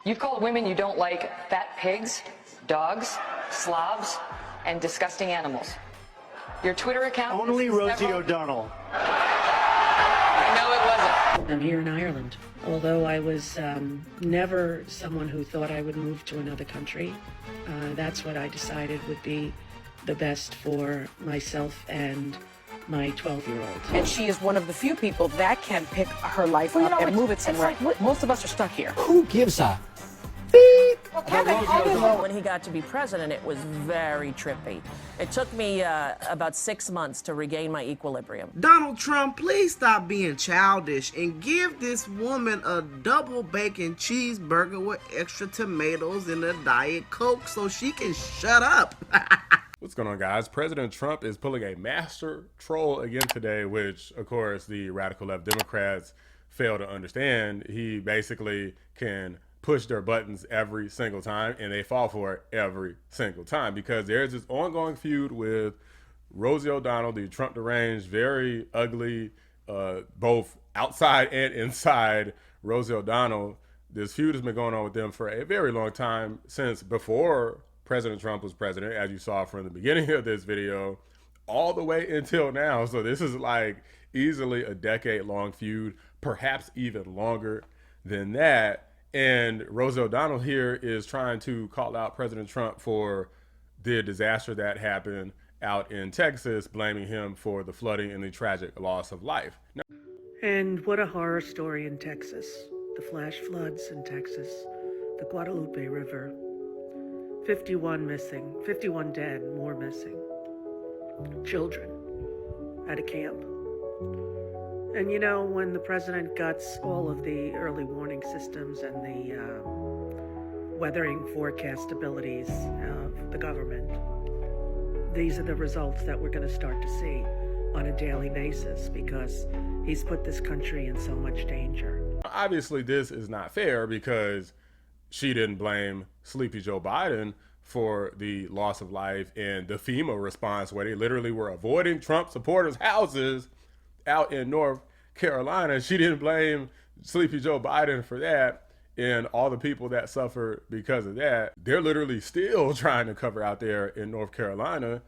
You've called women you don't like fat pigs, dogs, slobs, and disgusting animals. Your Twitter account... Only Rosie O'Donnell. No, it wasn't. I'm here in Ireland. Although I was never someone who thought I would move to another country, that's what I decided would be the best for myself and my 12-year-old. And she is one of the few people that can pick her life up and move it somewhere. Most of us are stuck here. Who gives a When he got to be president, it was very trippy. It took me about 6 months to regain my equilibrium. Donald Trump, please stop being childish and give this woman a double bacon cheeseburger with extra tomatoes and a Diet Coke so she can shut up. What's going on, guys? President Trump is pulling a master troll again today, which, of course, the radical left Democrats fail to understand. He basically can push their buttons every single time, and they fall for it every single time because there's this ongoing feud with Rosie O'Donnell, the Trump deranged, very ugly, both outside and inside Rosie O'Donnell. This feud has been going on with them for a very long time, since before President Trump was president, as you saw from the beginning of this video, all the way until now. So this is like easily a decade-long feud, perhaps even longer than that. And Rosie O'Donnell here is trying to call out President Trump for the disaster that happened out in Texas, blaming him for the flooding and the tragic loss of life. Now, And what a horror story in Texas. The flash floods in Texas, the Guadalupe River. 51 missing, 51 dead, more missing. Children at a camp. And you know, when the president guts all of the early warning systems and the weathering forecast abilities of the government, these are the results that we're going to start to see on a daily basis because he's put this country in so much danger. obviously, this is not fair because she didn't blame Sleepy Joe Biden for the loss of life and the FEMA response, where they literally were avoiding Trump supporters' houses out in North Carolina. She didn't blame Sleepy Joe Biden for that, and all the people that suffered because of that. They're literally still trying to cover out there in North Carolina.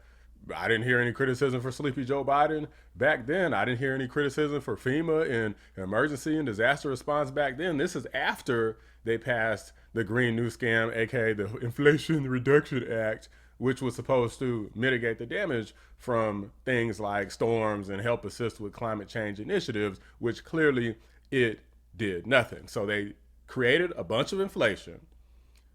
I didn't hear any criticism for Sleepy Joe Biden back then. I didn't hear any criticism for FEMA and emergency and disaster response back then. This is after they passed the Green New Scam, aka the Inflation Reduction Act, which was supposed to mitigate the damage from things like storms and help assist with climate change initiatives, which clearly it did nothing. So they created a bunch of inflation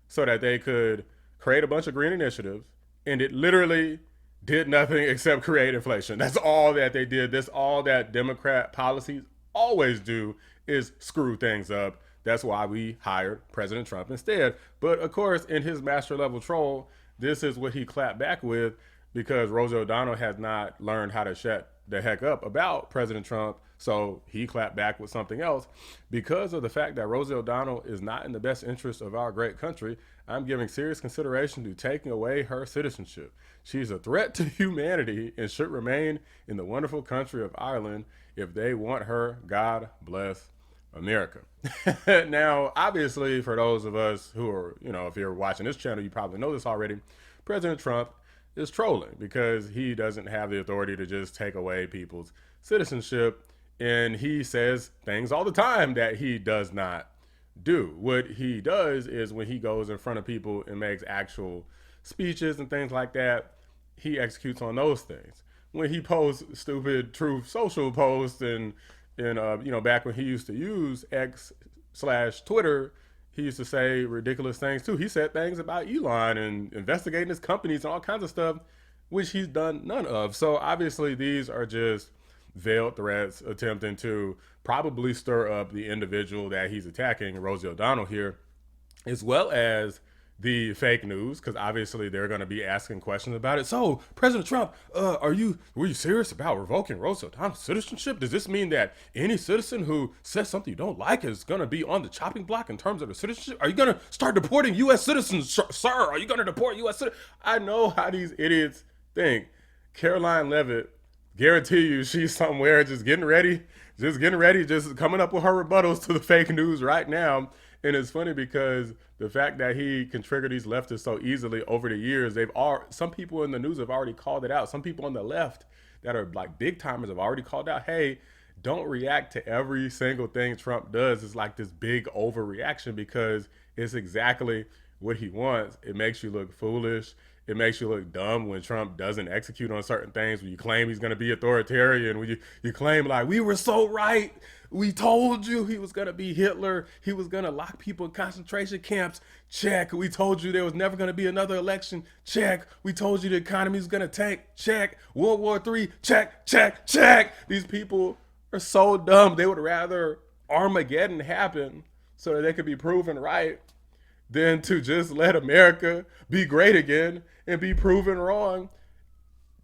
so that they could create a bunch of green initiatives, and it literally did nothing except create inflation. That's all that they did. That's all that Democrat policies always do, is screw things up. That's why we hired President Trump instead. But of course, in his master level troll, this is what he clapped back with, because Rosie O'Donnell has not learned how to shut the heck up about President Trump. So he clapped back with something else. Because of the fact that Rosie O'Donnell is not in the best interest of our great country, I'm giving serious consideration to taking away her citizenship. She's a threat to humanity and should remain in the wonderful country of Ireland. If they want her, God bless America. Now, obviously, for those of us who are, if you're watching this channel, you probably know this already. President Trump is trolling because he doesn't have the authority to just take away people's citizenship. And he says things all the time that he does not do. What he does is, when he goes in front of people and makes actual speeches and things like that, he executes on those things. When he posts stupid Truth Social posts and back when he used to use X/Twitter, he used to say ridiculous things too. He said things about Elon and investigating his companies and all kinds of stuff, which he's done none of. So obviously these are just veiled threats attempting to probably stir up the individual that he's attacking, Rosie O'Donnell here, as well as the fake news, because obviously they're going to be asking questions about it. So, President Trump, were you serious about revoking Rosie O'Donnell's citizenship? Does this mean that any citizen who says something you don't like is going to be on the chopping block in terms of the citizenship? Are you going to start deporting U.S. citizens, sir? Are you going to deport U.S. citizens? I know how these idiots think. Caroline Levitt, guarantee you she's somewhere just getting ready, just coming up with her rebuttals to the fake news right now. And it's funny because the fact that he can trigger these leftists so easily over the years, some people in the news have already called it out. Some people on the left that are like big timers have already called out, hey, don't react to every single thing Trump does. It's like this big overreaction because it's exactly what he wants. It makes you look foolish. It makes you look dumb when Trump doesn't execute on certain things, when you claim he's going to be authoritarian, when you claim like, we were so right. We told you he was going to be Hitler. He was going to lock people in concentration camps. Check. We told you there was never going to be another election. Check. We told you the economy was going to tank. Check. World War III. Check, check, check. These people are so dumb. They would rather Armageddon happen so that they could be proven right than to just let America be great again and be proven wrong.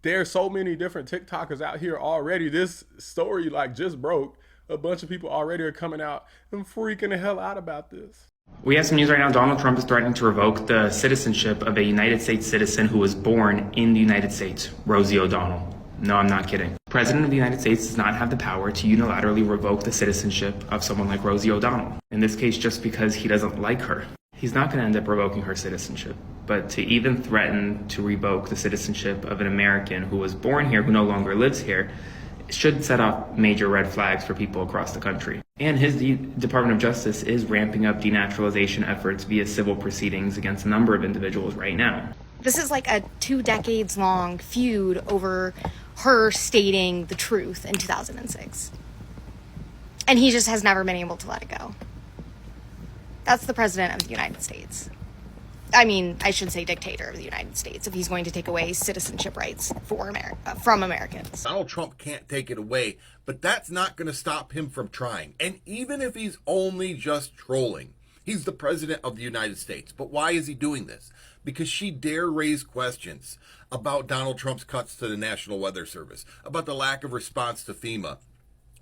There's so many different TikTokers out here already. This story like just broke. A bunch of people already are coming out and freaking the hell out about this. We have some news right now. Donald Trump is threatening to revoke the citizenship of a United States citizen who was born in the United States, Rosie O'Donnell. No, I'm not kidding. The President of the United States does not have the power to unilaterally revoke the citizenship of someone like Rosie O'Donnell. In this case, just because he doesn't like her. He's not going to end up revoking her citizenship. But to even threaten to revoke the citizenship of an American who was born here, who no longer lives here, should set off major red flags for people across the country. And his Department of Justice is ramping up denaturalization efforts via civil proceedings against a number of individuals right now. This is like a 2 decades long feud over her stating the truth in 2006. And he just has never been able to let it go. That's the President of the United States. I mean, I should say dictator of the United States, if he's going to take away citizenship rights from Americans. Donald Trump can't take it away, but that's not going to stop him from trying. And even if he's only just trolling, he's the President of the United States. But why is he doing this? Because she dare raise questions about Donald Trump's cuts to the National Weather Service, about the lack of response to FEMA,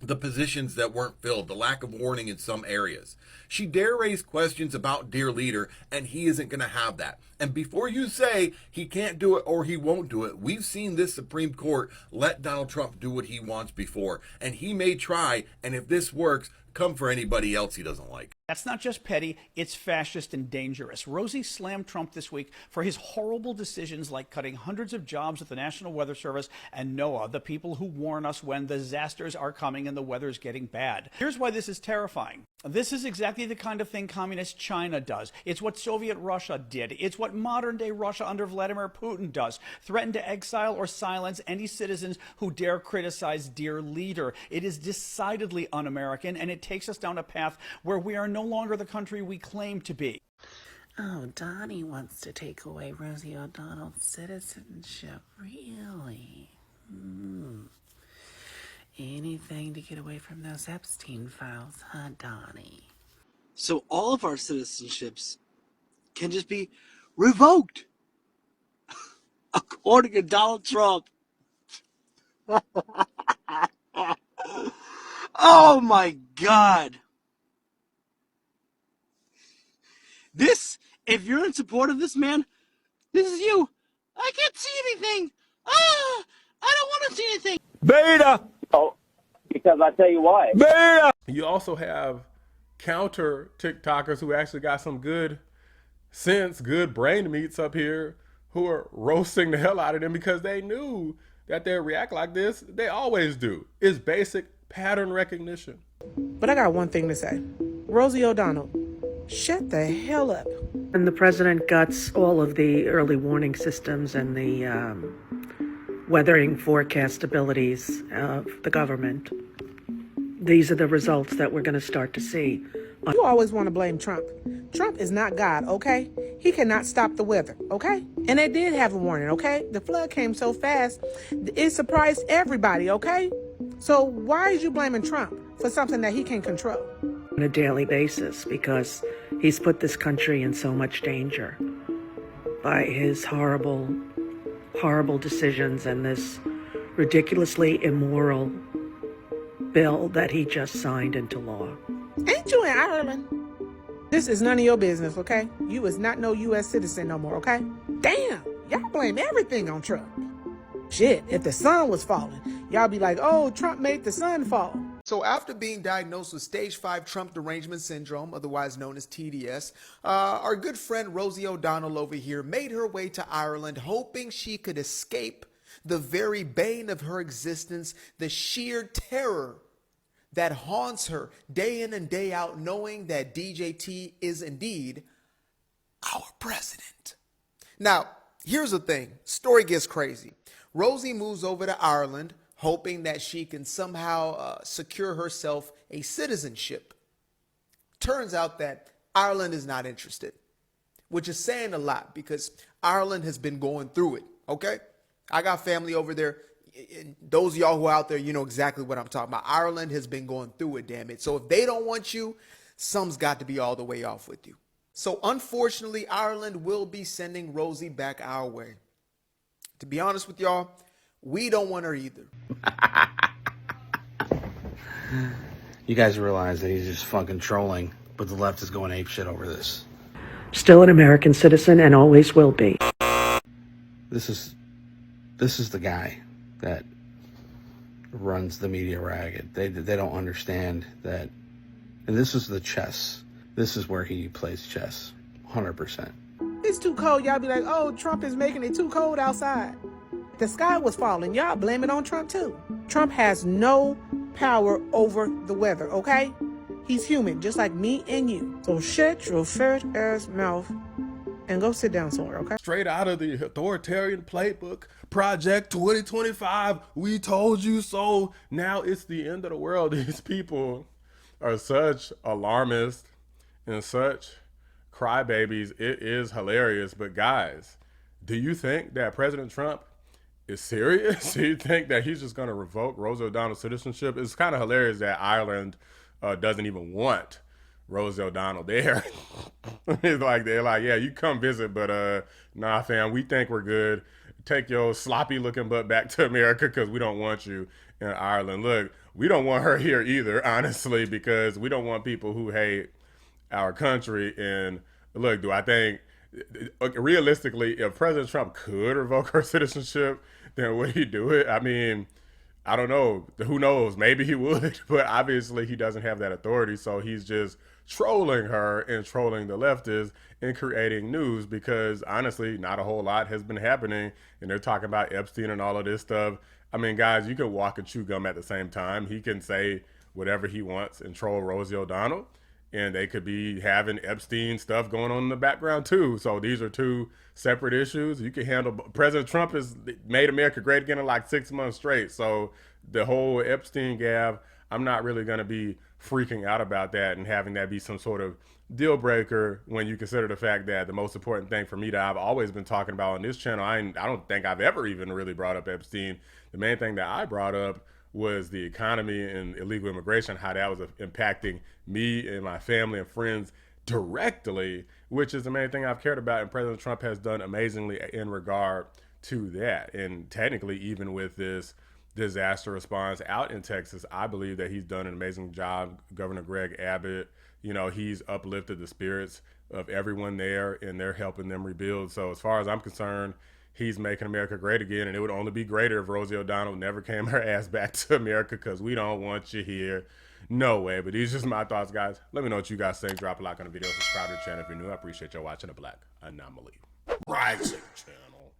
the positions that weren't filled, the lack of warning in some areas. She dare raise questions about dear leader, and he isn't going to have that. And before you say he can't do it or he won't do it, we've seen this Supreme Court let Donald Trump do what he wants before. And he may try, and if this works, come for anybody else he doesn't like. That's not just petty, it's fascist and dangerous. Rosie slammed Trump this week for his horrible decisions like cutting hundreds of jobs at the National Weather Service and NOAA, the people who warn us when disasters are coming and the weather's getting bad. Here's why this is terrifying. This is exactly the kind of thing communist China does. It's what Soviet Russia did. It's what modern-day Russia under Vladimir Putin does. Threaten to exile or silence any citizens who dare criticize dear leader. It is decidedly un-American, and it takes us down a path where we are no longer the country we claim to be. Oh, Donnie wants to take away Rosie O'Donnell's citizenship. Really? Anything to get away from those Epstein files, huh, Donnie? So all of our citizenships can just be revoked, according to Donald Trump. Oh my God. This, if you're in support of this man, this is you. I can't see anything. I don't want to see anything. Beta! Oh, because I tell you why. Beta! You also have counter TikTokers who actually got some good sense, good brain meats up here who are roasting the hell out of them because they knew that they'd react like this. They always do. It's basic pattern recognition. But I got one thing to say. Rosie O'Donnell, shut the hell up. And the president guts all of the early warning systems and the weathering forecast abilities of the government. These are the results that we're going to start to see. You always want to blame Trump. Trump is not God, okay? He cannot stop the weather, okay? And they did have a warning, okay? The flood came so fast, it surprised everybody, okay? So why is you blaming Trump for something that he can control? On a daily basis, because he's put this country in so much danger by his horrible, horrible decisions and this ridiculously immoral bill that he just signed into law. Ain't you in Ireland? This is none of your business, okay? You is not no U.S. citizen no more, okay? Damn, y'all blame everything on Trump. Shit, if the sun was falling, y'all be like, oh, Trump made the sun fall. So after being diagnosed with stage 5 Trump derangement syndrome, otherwise known as TDS, our good friend Rosie O'Donnell over here made her way to Ireland, hoping she could escape the very bane of her existence, the sheer terror that haunts her day in and day out, knowing that DJT is indeed our president. Now, here's the thing. Story gets crazy. Rosie moves over to Ireland, hoping that she can somehow secure herself a citizenship. Turns out that Ireland is not interested, which is saying a lot because Ireland has been going through it, okay? I got family over there. Those of y'all who are out there, you know exactly what I'm talking about. Ireland has been going through it, damn it. So if they don't want you, some's got to be all the way off with you. So unfortunately, Ireland will be sending Rosie back our way. To be honest with y'all, we don't want her either. You guys realize that he's just fucking trolling, but the left is going apeshit over this. Still an American citizen and always will be. This is the guy that runs the media ragged. They don't understand that. And this is the chess. This is where he plays chess, 100%. It's too cold. Y'all be like, oh, Trump is making it too cold outside. The sky was falling. Y'all blame it on Trump too. Trump has no power over the weather, okay? He's human, just like me and you. So shut your fat ass mouth and go sit down somewhere, okay? Straight out of the authoritarian playbook, Project 2025, we told you so. Now it's the end of the world. These people are such alarmists and such crybabies. It is hilarious. But guys, do you think that President Trump is serious? Do you think that he's just going to revoke Rosie O'Donnell's citizenship? It's kind of hilarious that Ireland doesn't even want Rosie O'Donnell there. It's like, they're like, yeah, you come visit, but nah, fam, we think we're good. Take your sloppy looking butt back to America because we don't want you in Ireland. Look, we don't want her here either, honestly, because we don't want people who hate our country. And look, do I think, realistically, if President Trump could revoke her citizenship, then would he do it? I mean, I don't know. Who knows? Maybe he would, but obviously he doesn't have that authority. So he's just trolling her and trolling the leftists and creating news because honestly, not a whole lot has been happening. And they're talking about Epstein and all of this stuff. I mean, guys, you can walk and chew gum at the same time. He can say whatever he wants and troll Rosie O'Donnell. And they could be having Epstein stuff going on in the background too. So these are two separate issues. You can handle. President Trump has made America great again in like 6 months straight. So the whole Epstein gab, I'm not really going to be freaking out about that and having that be some sort of deal breaker when you consider the fact that the most important thing for me that I've always been talking about on this channel, I don't think I've ever even really brought up Epstein. The main thing that I brought up was the economy and illegal immigration, how that was impacting me and my family and friends directly, which is the main thing I've cared about. And President Trump has done amazingly in regard to that. And technically, even with this disaster response out in Texas, I believe that he's done an amazing job. Governor Greg Abbott, you know, he's uplifted the spirits of everyone there and they're helping them rebuild. So as far as I'm concerned, he's making America great again, and it would only be greater if Rosie O'Donnell never came her ass back to America because we don't want you here. No way. But these are just my thoughts, guys. Let me know what you guys think. Drop a like on the video. Subscribe to the channel if you're new. I appreciate you watching the Black Anomaly Rising channel.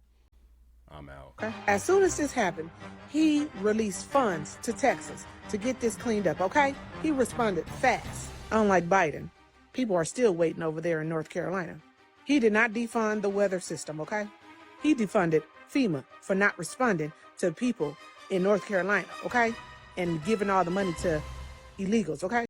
I'm out. As soon as this happened, he released funds to Texas to get this cleaned up, okay? He responded fast. Unlike Biden, people are still waiting over there in North Carolina. He did not defund the weather system, okay? He defunded FEMA for not responding to people in North Carolina, okay? And giving all the money to illegals, okay?